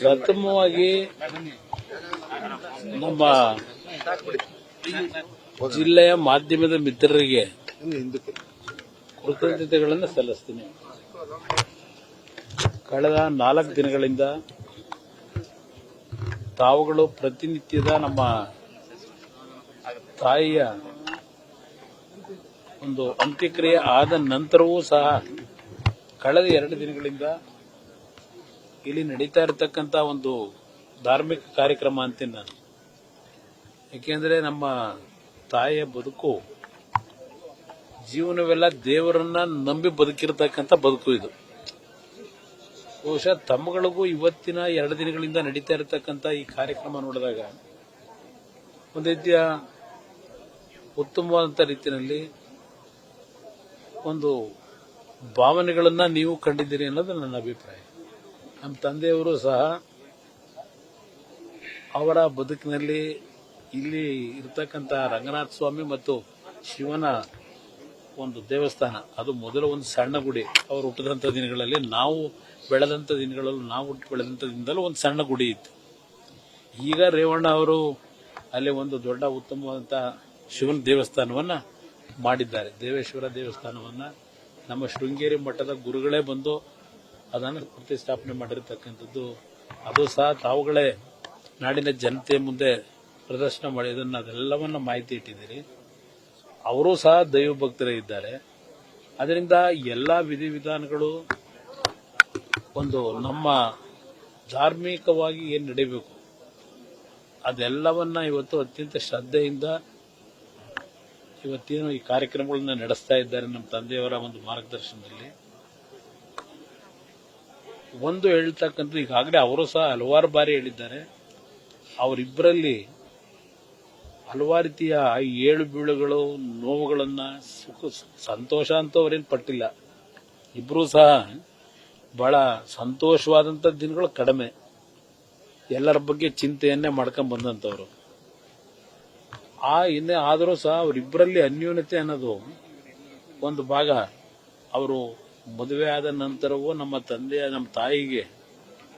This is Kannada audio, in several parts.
ಪ್ರಥಮವಾಗಿ ನಮ್ಮ ಜಿಲ್ಲೆಯ ಮಾಧ್ಯಮದ ಮಿತ್ರರಿಗೆ ಕೃತಜ್ಞತೆಗಳನ್ನು ಸಲ್ಲಿಸ್ತೀನಿ. ಕಳೆದ 4 ದಿನಗಳಿಂದ ತಾವುಗಳು ಪ್ರತಿನಿತ್ಯದ ನಮ್ಮ ತಾಯಿಯ ಒಂದು ಅಂತ್ಯಕ್ರಿಯೆ ಆದ ನಂತರವೂ ಸಹ ಕಳೆದ 2 ದಿನಗಳಿಂದ ಇಲ್ಲಿ ನಡೀತಾ ಇರತಕ್ಕಂತ ಒಂದು ಧಾರ್ಮಿಕ ಕಾರ್ಯಕ್ರಮ ಅಂತೀನಿ ನಾನು. ಯಾಕೆಂದ್ರೆ ನಮ್ಮ ತಾಯಿಯ ಬದುಕು ಜೀವನವೆಲ್ಲ ದೇವರನ್ನ ನಂಬಿ ಬದುಕಿರತಕ್ಕಂತ ಬದುಕು ಇದು. ಬಹುಶಃ ತಮ್ಮಗಳಿಗೂ ಇವತ್ತಿನ 2 ದಿನಗಳಿಂದ ನಡೀತಾ ಇರತಕ್ಕಂತ ಈ ಕಾರ್ಯಕ್ರಮ ನೋಡಿದಾಗ ಒಂದು ರೀತಿಯ ಉತ್ತಮವಾದಂಥ ರೀತಿಯಲ್ಲಿ ಒಂದು ಭಾವನೆಗಳನ್ನ ನೀವು ಕಂಡಿದ್ದೀರಿ ಅನ್ನೋದು ನನ್ನ ಅಭಿಪ್ರಾಯ. ನಮ್ಮ ತಂದೆಯವರು ಸಹ ಅವರ ಬದುಕಿನಲ್ಲಿ ಇಲ್ಲಿ ಇರತಕ್ಕಂಥ ರಂಗನಾಥ ಸ್ವಾಮಿ ಮತ್ತು ಶಿವನ ಒಂದು ದೇವಸ್ಥಾನ, ಅದು ಮೊದಲ ಒಂದು ಸಣ್ಣ ಗುಡಿ. ಅವರು ಹುಟ್ಟಿದಂಥ ದಿನಗಳಲ್ಲಿ, ನಾವು ಬೆಳೆದಂಥ ದಿನಗಳಲ್ಲೂ, ನಾವು ಹುಟ್ಟು ಬೆಳೆದಂಥ ದಿನದಲ್ಲೂ ಒಂದು ಸಣ್ಣ ಗುಡಿ ಇತ್ತು. ಈಗ ರೇವಣ್ಣ ಅವರು ಅಲ್ಲಿ ಒಂದು ದೊಡ್ಡ ಉತ್ತಮವಾದಂಥ ಶಿವನ ದೇವಸ್ಥಾನವನ್ನ ಮಾಡಿದ್ದಾರೆ. ದೇವೇಶ್ವರ ದೇವಸ್ಥಾನವನ್ನ ನಮ್ಮ ಶೃಂಗೇರಿ ಮಠದ ಗುರುಗಳೇ ಬಂದು ಅದನ್ನು ಪ್ರತಿಷ್ಠಾಪನೆ ಮಾಡಿರತಕ್ಕಂಥದ್ದು. ಅದು ಸಹ ತಾವುಗಳೇ ನಾಡಿನ ಜನತೆ ಮುಂದೆ ಪ್ರದರ್ಶನ ಮಾಡಿ ಅದೆಲ್ಲವನ್ನ ಮಾಹಿತಿ ಇಟ್ಟಿದ್ದೀರಿ. ಅವರೂ ಸಹ ದೈವ ಭಕ್ತರೇ ಇದ್ದಾರೆ. ಅದರಿಂದ ಎಲ್ಲಾ ವಿಧಿವಿಧಾನಗಳು ಒಂದು ನಮ್ಮ ಧಾರ್ಮಿಕವಾಗಿ ಏನು ನಡೀಬೇಕು ಅದೆಲ್ಲವನ್ನ ಇವತ್ತು ಅತ್ಯಂತ ಶ್ರದ್ಧೆಯಿಂದ ಇವತ್ತೇನು ಈ ಕಾರ್ಯಕ್ರಮಗಳನ್ನ ನಡೆಸ್ತಾ ಇದ್ದಾರೆ ನಮ್ಮ ತಂದೆಯವರ ಒಂದು ಮಾರ್ಗದರ್ಶನದಲ್ಲಿ. ಒಂದು ಹೇಳ್ತಕ್ಕಂಥ, ಈಗಾಗಲೇ ಅವರು ಸಹ ಹಲವಾರು ಬಾರಿ ಹೇಳಿದ್ದಾರೆ, ಅವರಿಬ್ಬರಲ್ಲಿ ಹಲವಾರು ರೀತಿಯ ಏಳು ಬೀಳುಗಳು, ನೋವುಗಳನ್ನ, ಸಂತೋಷ ಅಂತೂ ಅವರೇನು ಪಟ್ಟಿಲ್ಲ. ಇಬ್ಬರೂ ಸಹ ಬಹಳ ಸಂತೋಷವಾದಂಥ ದಿನಗಳು ಕಡಿಮೆ. ಎಲ್ಲರ ಬಗ್ಗೆ ಚಿಂತೆಯನ್ನೇ ಮಾಡ್ಕೊಂಡ್ ಬಂದಂತವ್ರು. ಇನ್ನೇ ಆದರೂ ಸಹ ಅವರಿಬ್ಬರಲ್ಲಿ ಅನ್ಯೋನ್ಯತೆ ಅನ್ನೋದು ಒಂದು ಭಾಗ. ಅವರು ಮದುವೆ ಆದ ನಂತರವೂ ನಮ್ಮ ತಾಯಿಗೆ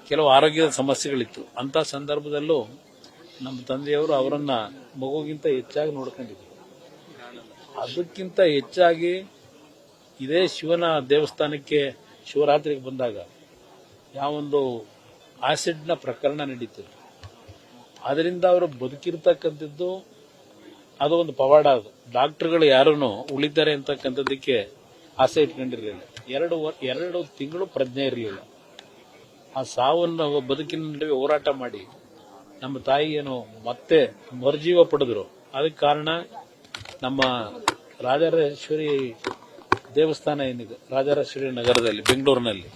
ಕೆಲವು ಆರೋಗ್ಯದ ಸಮಸ್ಯೆಗಳಿತ್ತು. ಅಂತ ಸಂದರ್ಭದಲ್ಲೂ ನಮ್ಮ ತಂದೆಯವರು ಅವರನ್ನ ಮಗುಗಿಂತ ಹೆಚ್ಚಾಗಿ ನೋಡ್ಕೊಂಡಿದ್ರು. ಅದಕ್ಕಿಂತ ಹೆಚ್ಚಾಗಿ ಇದೇ ಶಿವನ ದೇವಸ್ಥಾನಕ್ಕೆ ಶಿವರಾತ್ರಿಗೆ ಬಂದಾಗ ಯಾವೊಂದು ಆಸಿಡ್ನ ಪ್ರಕರಣ ನಡೀತು. ಅದರಿಂದ ಅವರು ಬದುಕಿರ್ತಕ್ಕಂಥದ್ದು ಅದು ಒಂದು ಪವಾಡ. ಅದು ಡಾಕ್ಟರ್ಗಳು ಯಾರನ್ನು ಉಳಿತಾರೆ ಅಂತಕ್ಕಂಥದ್ದಕ್ಕೆ ಆಸೆ ಇಟ್ಕೊಂಡಿರಲಿಲ್ಲ. 2 ತಿಂಗಳು ಪ್ರಜ್ಞೆ ಇರಲಿಲ್ಲ. ಆ ಸಾವನ್ನು ಬದುಕಿನ ನಡುವೆ ಹೋರಾಟ ಮಾಡಿ ನಮ್ಮ ತಾಯಿಯನ್ನು ಮತ್ತೆ ಮರುಜೀವ ಪಡೆದ್ರು. ಅದಕ್ಕೆ ಕಾರಣ ನಮ್ಮ ರಾಜರಾಜೇಶ್ವರಿ ದೇವಸ್ಥಾನ ಏನಿದೆ, ರಾಜರಾಜೇಶ್ವರಿ ನಗರದಲ್ಲಿ, ಬೆಂಗಳೂರಿನಲ್ಲಿ,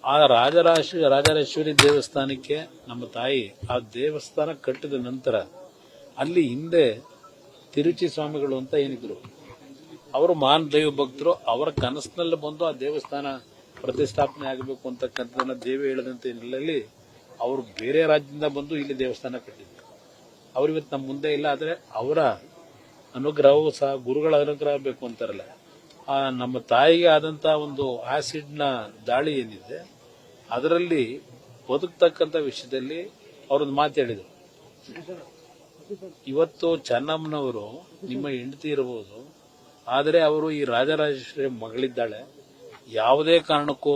ಆ ರಾಜರಾಜೇಶ್ವರಿ ದೇವಸ್ಥಾನಕ್ಕೆ ನಮ್ಮ ತಾಯಿ ಆ ದೇವಸ್ಥಾನ ಕಟ್ಟಿದ ನಂತರ ಅಲ್ಲಿ ಹಿಂದೆ ತಿರುಚಿ ಸ್ವಾಮಿಗಳು ಅಂತ ಏನಿದ್ರು, ಅವರು ಮಹಾನ್ ದೈವ ಭಕ್ತರು. ಅವರ ಕನಸಿನಲ್ಲಿ ಬಂದು ಆ ದೇವಸ್ಥಾನ ಪ್ರತಿಷ್ಠಾಪನೆ ಆಗಬೇಕು ಅಂತಕ್ಕಂಥದನ್ನ ದೇವಿ ಹೇಳಿದಂತೆ ಹಿನ್ನೆಲೆಯಲ್ಲಿ ಅವರು ಬೇರೆ ರಾಜ್ಯದಿಂದ ಬಂದು ಇಲ್ಲಿ ದೇವಸ್ಥಾನ ಕಟ್ಟಿದ್ರು. ಅವರು ಇವತ್ತು ನಮ್ಮ ಮುಂದೆ ಇಲ್ಲ. ಆದರೆ ಅವರ ಅನುಗ್ರಹವೂ ಸಹ, ಗುರುಗಳ ಅನುಗ್ರಹ ಬೇಕು ಅಂತಾರಲ್ಲ, ಆ ನಮ್ಮ ತಾಯಿಗೆ ಆದಂತ ಒಂದು ಆಸಿಡ್ನ ದಾಳಿ ಏನಿದೆ ಅದರಲ್ಲಿ ಬದುಕ್ತಕ್ಕಂಥ ವಿಷಯದಲ್ಲಿ ಅವರೊಂದು ಮಾತು ಹೇಳಿದರು. ಇವತ್ತು ಚೆನ್ನಮ್ಮನವರು ನಿಮ್ಮ ಹೆಂಡತಿ ಇರಬಹುದು, ಆದರೆ ಅವರು ಈ ರಾಜರಾಜೇಶ್ವರಿ ಮಗಳಿದ್ದಾಳೆ, ಯಾವುದೇ ಕಾರಣಕ್ಕೂ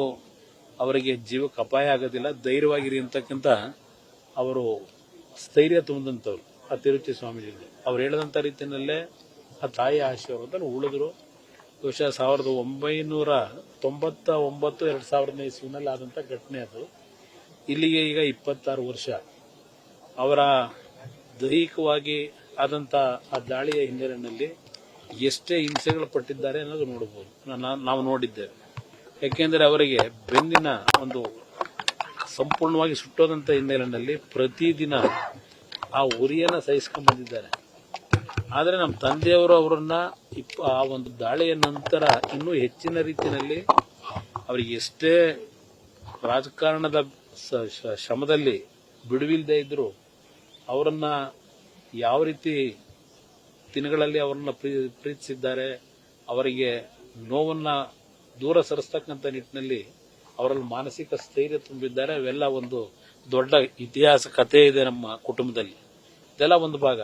ಅವರಿಗೆ ಜೀವಕ್ಕೆ ಅಪಾಯ ಆಗೋದಿಲ್ಲ, ಧೈರ್ಯವಾಗಿರಿ ಅಂತಕ್ಕಂಥ ಅವರು ಸ್ಥೈರ್ಯ ತುಂಬಿದಂಥವ್ರು ಆ ತಿರುಚಿ ಸ್ವಾಮೀಜಿಗಳು. ಅವ್ರು ಹೇಳಿದಂಥ ರೀತಿಯಲ್ಲೇ ಆ ತಾಯಿಯ ಆಶೀರ್ವಾದದಲ್ಲಿ ಉಳಿದ್ರು. ಬಹುಶಃ 1999-2000 ಇಸ್ವಿನಲ್ಲಿ ಆದಂಥ ಘಟನೆ ಅದು. ಇಲ್ಲಿಗೆ ಈಗ 26 ವರ್ಷ. ಅವರ ದೈಹಿಕವಾಗಿ ಆದಂಥ ಆ ದಾಳಿಯ ಹಿನ್ನೆಲೆಯಲ್ಲಿ ಎಷ್ಟೇ ಹಿಂಸೆಗಳು ಪಟ್ಟಿದ್ದಾರೆ ಅನ್ನೋದು ನೋಡಬಹುದು, ನಾವು ನೋಡಿದ್ದೇವೆ. ಯಾಕೆಂದರೆ ಅವರಿಗೆ ಬೆನ್ನಿನ ಒಂದು ಸಂಪೂರ್ಣವಾಗಿ ಸುಟ್ಟೋದಂಥ ಹಿನ್ನೆಲೆಯಲ್ಲಿ ಪ್ರತಿದಿನ ಆ ಉರಿಯನ್ನು ಸಹಿಸ್ಕೊಂಡು ಬಂದಿದ್ದಾರೆ. ಆದರೆ ನಮ್ಮ ತಂದೆಯವರು ಅವರನ್ನ ಆ ಒಂದು ದಾಳಿಯ ನಂತರ ಇನ್ನೂ ಹೆಚ್ಚಿನ ರೀತಿಯಲ್ಲಿ ಅವರಿಗೆ ಎಷ್ಟೇ ರಾಜಕಾರಣದ ಶ್ರಮದಲ್ಲಿ ಬಿಡುವಿಲ್ಲದೆ ಇದ್ರು ಅವರನ್ನ ಯಾವ ರೀತಿ ದಿನಗಳಲ್ಲಿ ಅವರನ್ನ ಪ್ರೀತಿಸಿದ್ದಾರೆ, ಅವರಿಗೆ ನೋವನ್ನ ದೂರ ಸರಿಸ್ತಕ್ಕಂಥ ನಿಟ್ಟಿನಲ್ಲಿ ಅವರಲ್ಲಿ ಮಾನಸಿಕ ಸ್ಥೈರ್ಯ ತುಂಬಿದ್ದಾರೆ. ಅವೆಲ್ಲ ಒಂದು ದೊಡ್ಡ ಇತಿಹಾಸ ಕಥೆ ಇದೆ ನಮ್ಮ ಕುಟುಂಬದಲ್ಲಿ. ಇದೆಲ್ಲ ಒಂದು ಭಾಗ.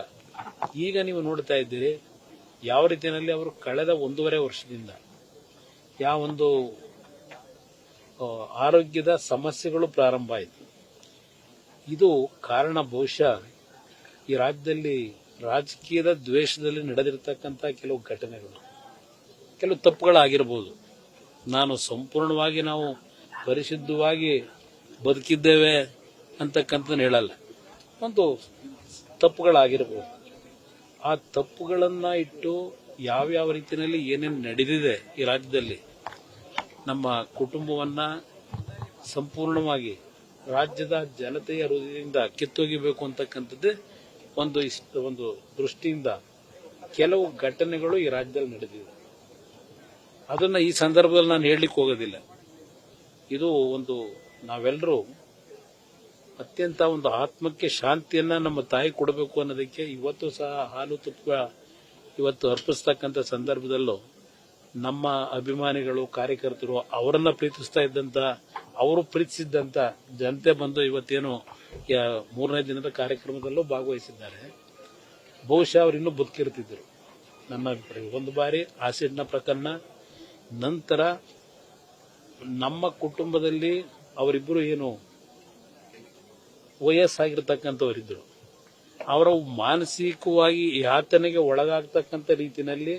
ಈಗ ನೀವು ನೋಡ್ತಾ ಇದ್ದೀರಿ ಯಾವ ರೀತಿಯಲ್ಲಿ ಅವರು ಕಳೆದ 1.5 ವರ್ಷದಿಂದ ಯಾವೊಂದು ಆರೋಗ್ಯದ ಸಮಸ್ಯೆಗಳು ಪ್ರಾರಂಭ ಆಯಿತು. ಇದು ಕಾರಣ ಬಹುಶಃ ಈ ರಾಜ್ಯದಲ್ಲಿ ರಾಜಕೀಯದ ದ್ವೇಷದಲ್ಲಿ ನಡೆದಿರತಕ್ಕಂಥ ಕೆಲವು ಘಟನೆಗಳು, ಕೆಲವು ತಪ್ಪುಗಳಾಗಿರ್ಬೋದು. ನಾನು ಸಂಪೂರ್ಣವಾಗಿ ನಾವು ಪರಿಶುದ್ಧವಾಗಿ ಬದುಕಿದ್ದೇವೆ ಅಂತಕ್ಕಂಥದ್ದನ್ನು ಹೇಳಲ್ಲ. ಒಂದು ತಪ್ಪುಗಳಾಗಿರ್ಬೋದು. ಆ ತಪ್ಪುಗಳನ್ನ ಇಟ್ಟು ಯಾವ್ಯಾವ ರೀತಿಯಲ್ಲಿ ಏನೇನು ನಡೆದಿದೆ ಈ ರಾಜ್ಯದಲ್ಲಿ ನಮ್ಮ ಕುಟುಂಬವನ್ನ ಸಂಪೂರ್ಣವಾಗಿ ರಾಜ್ಯದ ಜನತೆಯ ಹೃದಯದಿಂದ ಕಿತ್ತೊಗಿಬೇಕು ಅಂತಕ್ಕಂಥದ್ದೇ ಒಂದು ದೃಷ್ಟಿಯಿಂದ ಕೆಲವು ಘಟನೆಗಳು ಈ ರಾಜ್ಯದಲ್ಲಿ ನಡೆದಿದೆ. ಅದನ್ನ ಈ ಸಂದರ್ಭದಲ್ಲಿ ನಾನು ಹೇಳಲಿಕ್ಕೆ ಹೋಗೋದಿಲ್ಲ. ಇದು ಒಂದು ನಾವೆಲ್ಲರೂ ಅತ್ಯಂತ ಒಂದು ಆತ್ಮಕ್ಕೆ ಶಾಂತಿಯನ್ನ ನಮ್ಮ ತಾಯಿ ಕೊಡಬೇಕು ಅನ್ನೋದಕ್ಕೆ ಇವತ್ತು ಸಹ ಹಾಲು ತುಪ್ಪ ಇವತ್ತು ಅರ್ಪಿಸ್ತಕ್ಕಂಥ ಸಂದರ್ಭದಲ್ಲೂ ನಮ್ಮ ಅಭಿಮಾನಿಗಳು, ಕಾರ್ಯಕರ್ತರು, ಅವರನ್ನ ಪ್ರೀತಿಸ್ತಾ ಇದ್ದಂತ, ಅವರು ಪ್ರೀತಿಸಿದ್ದಂತ ಜನತೆ ಬಂದು ಇವತ್ತೇನು 3ನೇ ದಿನದ ಕಾರ್ಯಕ್ರಮದಲ್ಲೂ ಭಾಗವಹಿಸಿದ್ದಾರೆ. ಬಹುಶಃ ಅವರು ಇನ್ನೂ ಬದುಕಿರ್ತಿದ್ರು ನನ್ನ ಅಭಿಪ್ರಾಯ. ಒಂದು ಬಾರಿ ಆಸಿಡ್ನ ಪ್ರಕರಣ ನಂತರ ನಮ್ಮ ಕುಟುಂಬದಲ್ಲಿ ಅವರಿಬ್ಬರು ಏನು ವಯಸ್ಸಾಗಿರ್ತಕ್ಕಂಥವರಿದ್ರು, ಅವರ ಮಾನಸಿಕವಾಗಿ ಯಾತನೆಗೆ ಒಳಗಾಗ್ತಕ್ಕಂಥ ರೀತಿಯಲ್ಲಿ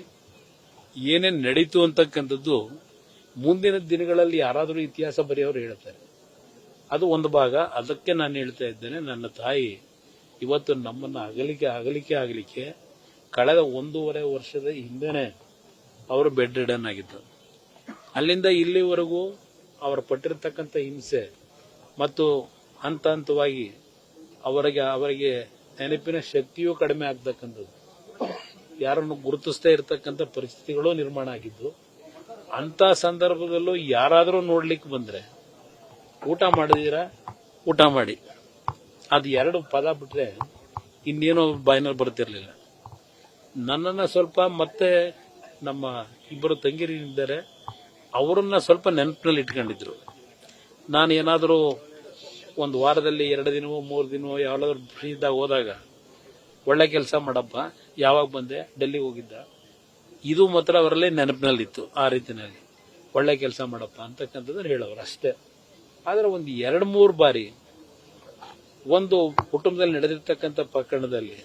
ಏನೇನು ನಡೀತು ಅಂತಕ್ಕಂಥದ್ದು ಮುಂದಿನ ದಿನಗಳಲ್ಲಿ ಯಾರಾದರೂ ಇತಿಹಾಸ ಬರೆಯೋರು ಹೇಳ್ತಾರೆ. ಅದು ಒಂದು ಭಾಗ. ಅದಕ್ಕೆ ನಾನು ಹೇಳ್ತಾ ಇದ್ದೇನೆ, ನನ್ನ ತಾಯಿ ಇವತ್ತು ನಮ್ಮನ್ನು ಅಗಲಿಕೆ ಕಳೆದ 1.5 ವರ್ಷದ ಹಿಂದೆನೆ ಅವರು ಬೆಡ್ ರಿಡನ್ ಆಗಿದ್ದು. ಅಲ್ಲಿಂದ ಇಲ್ಲಿವರೆಗೂ ಅವರು ಪಟ್ಟಿರತಕ್ಕಂಥ ಹಿಂಸೆ ಮತ್ತು ಹಂತ ಹಂತವಾಗಿ ಅವರಿಗೆ ನೆನಪಿನ ಶಕ್ತಿಯೂ ಕಡಿಮೆ ಆಗ್ತಕ್ಕಂಥದ್ದು, ಯಾರನ್ನು ಗುರುತಿಸದೇ ಇರತಕ್ಕಂಥ ಪರಿಸ್ಥಿತಿಗಳು ನಿರ್ಮಾಣ ಆಗಿದ್ದು. ಅಂತ ಸಂದರ್ಭದಲ್ಲೂ ಯಾರಾದರೂ ನೋಡ್ಲಿಕ್ಕೆ ಬಂದ್ರೆ ಊಟ ಮಾಡಿದೀರಾ, ಊಟ ಮಾಡಿ, ಅದು 2 ಪದ ಬಿಟ್ರೆ ಇನ್ನೇನೋ ಬಾಯಿನಲ್ಲಿ ಬರ್ತಿರ್ಲಿಲ್ಲ. ನನ್ನನ್ನ ಸ್ವಲ್ಪ ಮತ್ತೆ ನಮ್ಮ ಇಬ್ಬರು ತಂಗಿರಿದ್ದಾರೆ, ಅವರನ್ನ ಸ್ವಲ್ಪ ನೆನಪಿನಲ್ಲಿ ಇಟ್ಕೊಂಡಿದ್ರು. ನಾನು ಏನಾದರೂ ಒಂದು ವಾರದಲ್ಲಿ 2 ದಿನವೋ 3 ದಿನವೋ ಯಾವ್ದಾದ್ರು ಫ್ರೀ ಇದ್ದಾಗ ಹೋದಾಗ, ಒಳ್ಳೆ ಕೆಲಸ ಮಾಡಪ್ಪ, ಯಾವಾಗ ಬಂದೆ, ಡೆಲ್ಲಿಗೆ ಹೋಗಿದ್ದ, ಇದು ಮಾತ್ರ ಅವರಲ್ಲೇ ನೆನಪಿನಲ್ಲಿತ್ತು. ಆ ರೀತಿಯಲ್ಲಿ ಒಳ್ಳೆ ಕೆಲಸ ಮಾಡಪ್ಪ ಅಂತಕ್ಕಂಥದ್ದನ್ನು ಹೇಳೋರು ಅಷ್ಟೇ. ಆದರೆ ಒಂದು 2-3 ಬಾರಿ ಒಂದು ಕುಟುಂಬದಲ್ಲಿ ನಡೆದಿರ್ತಕ್ಕಂಥ ಪ್ರಕರಣದಲ್ಲಿ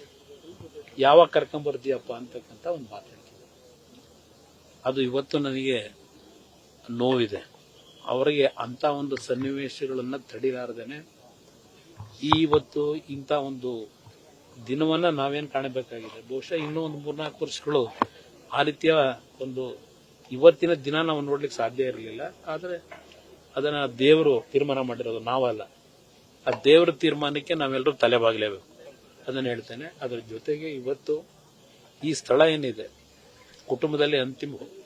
ಯಾವಾಗ ಕರ್ಕೊಂಡ್ಬರ್ತೀಯಪ್ಪ ಅಂತಕ್ಕಂಥ ಒಂದು ಮಾತಾಡ್ತೀವಿ. ಅದು ಇವತ್ತು ನನಗೆ ನೋವಿದೆ. ಅವರಿಗೆ ಅಂತ ಒಂದು ಸನ್ನಿವೇಶಗಳನ್ನ ತಡಿಲಾರದೇನೆ ಇವತ್ತು ಇಂಥ ಒಂದು ದಿನವನ್ನ ನಾವೇನು ಕಾಣಬೇಕಾಗಿದೆ. ಬಹುಶಃ ಇನ್ನೂ ಒಂದು 3-4 ವರ್ಷಗಳು ಆ ರೀತಿಯ ಒಂದು ಇವತ್ತಿನ ದಿನ ನಾವು ನೋಡ್ಲಿಕ್ಕೆ ಸಾಧ್ಯ ಇರಲಿಲ್ಲ. ಆದರೆ ಅದನ್ನ ದೇವರು ತೀರ್ಮಾನ ಮಾಡಿರೋದು, ನಾವಲ್ಲ. ಆ ದೇವರ ತೀರ್ಮಾನಕ್ಕೆ ನಾವೆಲ್ಲರೂ ತಲೆಬಾಗಲೇಬೇಕು, ಅದನ್ನ ಹೇಳ್ತೇನೆ. ಅದರ ಜೊತೆಗೆ ಇವತ್ತು ಈ ಸ್ಥಳ ಏನಿದೆ, ಕುಟುಂಬದಲ್ಲಿ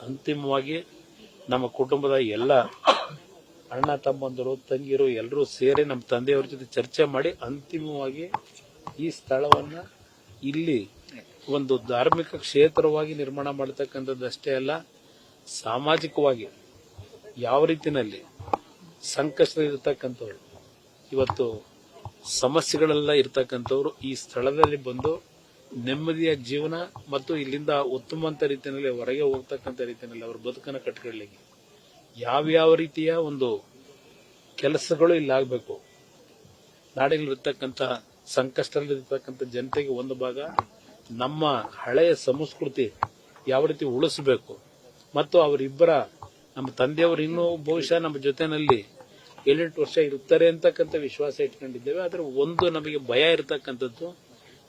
ಅಂತಿಮವಾಗಿ ನಮ್ಮ ಕುಟುಂಬದ ಎಲ್ಲ ಅಣ್ಣ ತಮ್ಮಂದರು, ತಂಗಿರು ಎಲ್ಲರೂ ಸೇರಿ ನಮ್ಮ ತಂದೆಯವರ ಜೊತೆ ಚರ್ಚೆ ಮಾಡಿ ಅಂತಿಮವಾಗಿ ಈ ಸ್ಥಳವನ್ನ ಇಲ್ಲಿ ಒಂದು ಧಾರ್ಮಿಕ ಕ್ಷೇತ್ರವಾಗಿ ನಿರ್ಮಾಣ ಮಾಡತಕ್ಕಂಥದ್ದಷ್ಟೇ ಅಲ್ಲ, ಸಾಮಾಜಿಕವಾಗಿ ಯಾವ ರೀತಿಯಲ್ಲಿ ಸಂಕಷ್ಟದಲ್ಲಿರ್ತಕ್ಕಂಥವ್ರು, ಇವತ್ತು ಸಮಸ್ಯೆಗಳೆಲ್ಲ ಇರ್ತಕ್ಕಂಥವ್ರು ಈ ಸ್ಥಳದಲ್ಲಿ ಬಂದು ನೆಮ್ಮದಿಯ ಜೀವನ ಮತ್ತು ಇಲ್ಲಿಂದ ಉತ್ತಮವಂತ ರೀತಿಯಲ್ಲಿ ಹೊರಗೆ ಹೋಗ್ತಕ್ಕಂಥ ರೀತಿಯಲ್ಲಿ ಅವ್ರ ಬದುಕನ್ನು ಕಟ್ಕೊಳ್ಳಿಕ್ಕೆ ಯಾವ್ಯಾವ ರೀತಿಯ ಒಂದು ಕೆಲಸಗಳು ಇಲ್ಲಾಗಬೇಕು. ನಾಡಿನಲ್ಲಿರ್ತಕ್ಕಂಥ ಸಂಕಷ್ಟದಲ್ಲಿರ್ತಕ್ಕಂಥ ಜನತೆಗೆ ಒಂದು ಭಾಗ ನಮ್ಮ ಹಳೆಯ ಸಂಸ್ಕೃತಿ ಯಾವ ರೀತಿ ಉಳಿಸಬೇಕು ಮತ್ತು ಅವರಿಬ್ಬರ ನಮ್ಮ ತಂದೆಯವರು ಇನ್ನೂ ಬಹುಶಃ ನಮ್ಮ ಜೊತೆನಲ್ಲಿ 7-8 ವರ್ಷ ಇರ್ತಾರೆ ಅಂತಕ್ಕಂಥ ವಿಶ್ವಾಸ ಇಟ್ಕೊಂಡಿದ್ದೇವೆ. ಆದರೆ ಒಂದು ನಮಗೆ ಭಯ ಇರತಕ್ಕಂಥದ್ದು,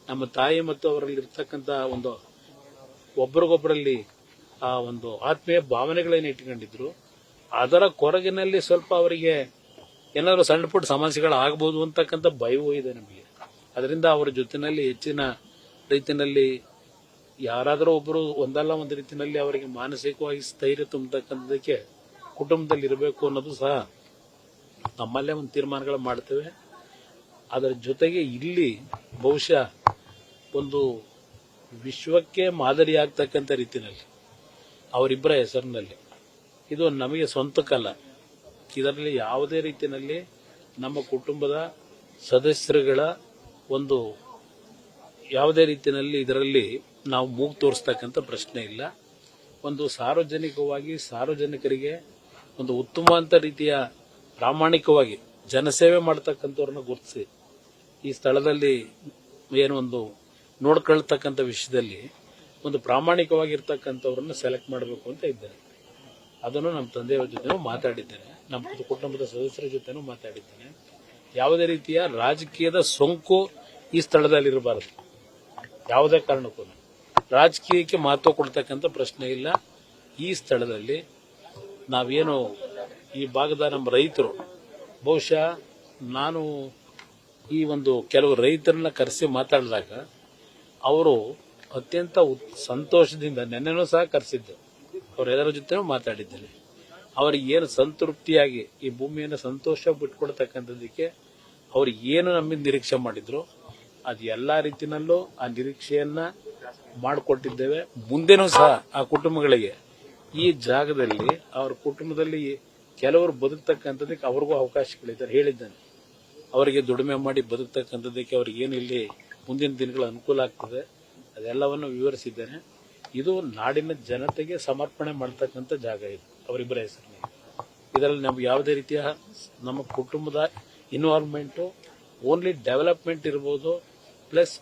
ನಮ್ಮ ತಾಯಿ ಮತ್ತು ಅವರಲ್ಲಿ ಇರ್ತಕ್ಕಂಥ ಒಂದು ಒಬ್ಬರಿಗೊಬ್ಬರಲ್ಲಿ ಆ ಒಂದು ಆತ್ಮೀಯ ಭಾವನೆಗಳೇನು ಇಟ್ಕೊಂಡಿದ್ರು, ಅದರ ಕೊರಗಿನಲ್ಲಿ ಸ್ವಲ್ಪ ಅವರಿಗೆ ಏನಾದರೂ ಸಣ್ಣ ಪುಟ್ಟ ಸಮಸ್ಯೆಗಳಾಗಬಹುದು ಅಂತಕ್ಕಂಥ ಭಯವೂ ಇದೆ ನಮಗೆ. ಅದರಿಂದ ಅವರ ಜೊತೆಯಲ್ಲಿ ಹೆಚ್ಚಿನ ರೀತಿಯಲ್ಲಿ ಯಾರಾದರೂ ಒಬ್ಬರು ಒಂದಲ್ಲ ಒಂದು ರೀತಿಯಲ್ಲಿ ಅವರಿಗೆ ಮಾನಸಿಕವಾಗಿ ಸ್ಥೈರ್ಯ ತುಂಬತಕ್ಕಂಥದಕ್ಕೆ ಕುಟುಂಬದಲ್ಲಿ ಇರಬೇಕು ಅನ್ನೋದು ಸಹ ನಮ್ಮಲ್ಲೇ ಒಂದು ತೀರ್ಮಾನಗಳು ಮಾಡ್ತೇವೆ. ಅದರ ಜೊತೆಗೆ ಇಲ್ಲಿ ಬಹುಶಃ ಒಂದು ವಿಶ್ವಕ್ಕೆ ಮಾದರಿಯಾಗ್ತಕ್ಕಂಥ ರೀತಿಯಲ್ಲಿ ಅವರಿಬ್ಬರ ಹೆಸರಿನಲ್ಲಿ ಇದು ನಮಗೆ ಸ್ವಂತಕ್ಕಲ್ಲ, ಇದರಲ್ಲಿ ಯಾವುದೇ ರೀತಿಯಲ್ಲಿ ನಮ್ಮ ಕುಟುಂಬದ ಸದಸ್ಯರುಗಳ ಒಂದು ಯಾವುದೇ ರೀತಿಯಲ್ಲಿ ಇದರಲ್ಲಿ ನಾವು ಮೂಗು ತೋರಿಸ್ತಕ್ಕಂಥ ಪ್ರಶ್ನೆ ಇಲ್ಲ. ಒಂದು ಸಾರ್ವಜನಿಕವಾಗಿ ಸಾರ್ವಜನಿಕರಿಗೆ ಒಂದು ಉತ್ತಮವಾದ ರೀತಿಯ ಪ್ರಾಮಾಣಿಕವಾಗಿ ಜನಸೇವೆ ಮಾಡ್ತಕ್ಕಂಥವ್ರನ್ನ ಗುರುತಿಸಿ ಈ ಸ್ಥಳದಲ್ಲಿ ಏನು ಒಂದು ನೋಡ್ಕೊಳ್ತಕ್ಕಂಥ ವಿಷಯದಲ್ಲಿ ಒಂದು ಪ್ರಾಮಾಣಿಕವಾಗಿರ್ತಕ್ಕಂಥವ್ರನ್ನ ಸೆಲೆಕ್ಟ್ ಮಾಡಬೇಕು ಅಂತ ಇದ್ದೇನೆ. ಅದನ್ನು ನಮ್ಮ ತಂದೆಯವರ ಜೊತೆನೂ ಮಾತಾಡಿದ್ದೇನೆ, ನಮ್ಮ ಕುಟುಂಬದ ಸದಸ್ಯರ ಜೊತೆನೂ ಮಾತಾಡಿದ್ದೇನೆ. ಯಾವುದೇ ರೀತಿಯ ರಾಜಕೀಯದ ಸೋಂಕು ಈ ಸ್ಥಳದಲ್ಲಿ ಇರಬಾರದು. ಯಾವುದೇ ಕಾರಣಕ್ಕೂ ರಾಜಕೀಯಕ್ಕೆ ಮಹತ್ವ ಕೊಡ್ತಕ್ಕಂಥ ಪ್ರಶ್ನೆ ಇಲ್ಲ. ಈ ಸ್ಥಳದಲ್ಲಿ ನಾವೇನು ಈ ಭಾಗದ ನಮ್ಮ ರೈತರು, ಬಹುಶಃ ನಾನು ಈ ಒಂದು ಕೆಲವು ರೈತರನ್ನ ಕರೆಸಿ ಮಾತಾಡಿದಾಗ ಅವರು ಅತ್ಯಂತ ಸಂತೋಷದಿಂದ, ನೆನ್ನೆನೂ ಸಹ ಕರೆಸಿದ್ದು, ಅವರೆಲ್ಲರ ಜೊತೆ ಮಾತಾಡಿದ್ದೇನೆ. ಅವರಿಗೆ ಏನು ಸಂತೃಪ್ತಿಯಾಗಿ ಈ ಭೂಮಿಯನ್ನು ಸಂತೋಷ ಬಿಟ್ಕೊಡ್ತಕ್ಕಂಥದ್ದಕ್ಕೆ ಅವ್ರು ಏನು ನಮ್ಮಿಂದ ನಿರೀಕ್ಷೆ ಮಾಡಿದ್ರು ಅದು ಎಲ್ಲ ರೀತಿಯಲ್ಲೂ ಆ ನಿರೀಕ್ಷೆಯನ್ನ ಮಾಡಿಕೊಟ್ಟಿದ್ದೇವೆ. ಮುಂದೆನೂ ಸಹ ಆ ಕುಟುಂಬಗಳಿಗೆ ಈ ಜಾಗದಲ್ಲಿ ಅವ್ರ ಕುಟುಂಬದಲ್ಲಿ ಕೆಲವರು ಬದುಕ್ತಕ್ಕಂಥದ್ದಕ್ಕೆ ಅವ್ರಿಗೂ ಅವಕಾಶಗಳಿದ್ದಾರೆ ಹೇಳಿದ್ದಾನೆ. ಅವರಿಗೆ ದುಡಿಮೆ ಮಾಡಿ ಬದುಕ್ತಕ್ಕಂಥದ್ದಕ್ಕೆ ಅವ್ರಿಗೆ ಏನು ಇಲ್ಲಿ ಮುಂದಿನ ದಿನಗಳ ಅನುಕೂಲ ಆಗ್ತದೆ ಅದೆಲ್ಲವನ್ನು ವಿವರಿಸಿದ್ದೇನೆ. ಇದು ನಾಡಿನ ಜನತೆಗೆ ಸಮರ್ಪಣೆ ಮಾಡ್ತಕ್ಕಂಥ ಜಾಗ ಇದು ಅವರಿಬ್ಬರ ಹೆಸರಿನಲ್ಲಿ. ಇದರಲ್ಲಿ ನಮ್ಗೆ ಯಾವುದೇ ರೀತಿಯ ನಮ್ಮ ಕುಟುಂಬದ ಇನ್ವಾಲ್ವ್ಮೆಂಟು ಓನ್ಲಿ ಡೆವಲಪ್ಮೆಂಟ್ ಇರ್ಬೋದು, ಪ್ಲಸ್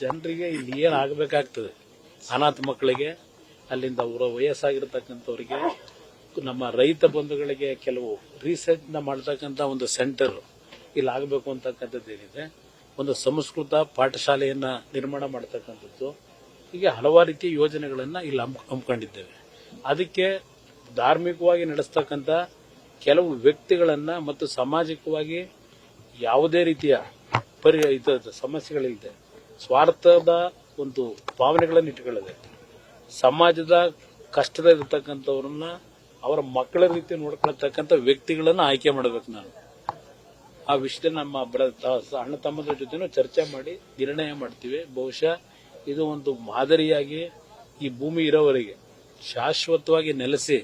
ಜನರಿಗೆ ಇಲ್ಲಿ ಏನು ಆಗಬೇಕಾಗ್ತದೆ, ಅನಾಥ ಮಕ್ಕಳಿಗೆ, ಅಲ್ಲಿಂದ ಅವರ ವಯಸ್ಸಾಗಿರ್ತಕ್ಕಂಥವ್ರಿಗೆ, ನಮ್ಮ ರೈತ ಬಂಧುಗಳಿಗೆ ಕೆಲವು ರಿಸರ್ಚ್ನ ಮಾಡ್ತಕ್ಕಂಥ ಒಂದು ಸೆಂಟರ್ ಇಲ್ಲಿ ಆಗಬೇಕು ಅಂತಕ್ಕಂಥದ್ದೇನಿದೆ. ಒಂದು ಸಂಸ್ಕೃತ ಪಾಠಶಾಲೆಯನ್ನ ನಿರ್ಮಾಣ ಮಾಡ್ತಕ್ಕಂಥದ್ದು, ಹೀಗೆ ಹಲವಾರು ರೀತಿಯ ಯೋಜನೆಗಳನ್ನ ಇಲ್ಲಿ ಹಮ್ಮಿಕೊಂಡಿದ್ದೇವೆ. ಅದಕ್ಕೆ ಧಾರ್ಮಿಕವಾಗಿ ನಡೆಸ್ತಕ್ಕಂಥ ಕೆಲವು ವ್ಯಕ್ತಿಗಳನ್ನ ಮತ್ತು ಸಾಮಾಜಿಕವಾಗಿ ಯಾವುದೇ ರೀತಿಯ ಸಮಸ್ಯೆಗಳಿಲ್ಲದೆ ಸ್ವಾರ್ಥದ ಒಂದು ಭಾವನೆಗಳನ್ನು ಇಟ್ಟುಕೊಳ್ಳದೆ ಸಮಾಜದ ಕಷ್ಟದಲ್ಲಿರ್ತಕ್ಕಂಥವ್ರನ್ನ ಅವರ ಮಕ್ಕಳ ರೀತಿ ನೋಡ್ಕೊಳ್ತಕ್ಕಂಥ ವ್ಯಕ್ತಿಗಳನ್ನ ಆಯ್ಕೆ ಮಾಡಬೇಕು. ನಾನು ಆ ವಿಷಯದಲ್ಲಿ ನಮ್ಮ ಅಣ್ಣ ತಮ್ಮದ ಜೊತೆನೂ ಚರ್ಚೆ ಮಾಡಿ ನಿರ್ಣಯ ಮಾಡ್ತೀವಿ. ಬಹುಶಃ ಇದು ಒಂದು ಮಾದರಿಯಾಗಿ ಈ ಭೂಮಿ ಇರೋವರೆಗೆ ಶಾಶ್ವತವಾಗಿ ನೆಲೆಸಿ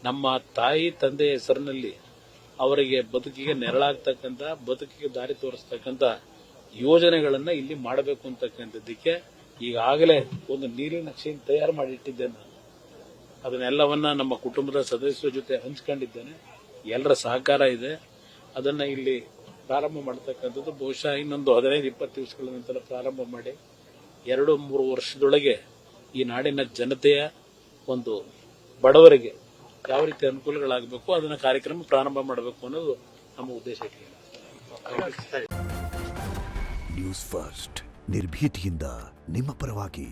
ನಮ್ಮ ತಾಯಿ ತಂದೆಯ ಹೆಸರಿನಲ್ಲಿ ಅವರಿಗೆ ಬದುಕಿಗೆ ನೆರಳಾಗ್ತಕ್ಕಂಥ, ಬದುಕಿಗೆ ದಾರಿ ತೋರಿಸ್ತಕ್ಕಂಥ ಯೋಜನೆಗಳನ್ನ ಇಲ್ಲಿ ಮಾಡಬೇಕು ಅಂತಕ್ಕಂಥದ್ದಕ್ಕೆ ಈಗಾಗಲೇ ಒಂದು ನೀರಿನ ನಕ್ಷೆಯನ್ನು ತಯಾರು ಮಾಡಿ ಇಟ್ಟಿದ್ದೇನೆ. ನಾನು ಅದನ್ನೆಲ್ಲವನ್ನ ನಮ್ಮ ಕುಟುಂಬದ ಸದಸ್ಯರ ಜೊತೆ ಹಂಚ್ಕೊಂಡಿದ್ದೇನೆ. ಎಲ್ಲರ ಸಹಕಾರ ಇದೆ. ಅದನ್ನ ಇಲ್ಲಿ ಪ್ರಾರಂಭ ಮಾಡತಕ್ಕಂಥದ್ದು ಬಹುಶಃ ಇನ್ನೊಂದು 15-20 ದಿವಸಗಳ ನಂತರ ಪ್ರಾರಂಭ ಮಾಡಿ 2-3 ವರ್ಷದೊಳಗೆ ಈ ನಾಡಿನ ಜನತೆಯ ಒಂದು ಬಡವರಿಗೆ ಯಾವ ರೀತಿ ಅನುಕೂಲಗಳಾಗಬೇಕು ಅದನ್ನ ಕಾರ್ಯಕ್ರಮ ಪ್ರಾರಂಭ ಮಾಡಬೇಕು ಅನ್ನೋದು ನಮ್ಮ ಉದ್ದೇಶ. ನ್ಯೂಸ್ ಫಸ್ಟ್ ನಿರ್ಭೀತಿಯಿಂದ ನಿಮ್ಮ ಪರವಾಗಿ.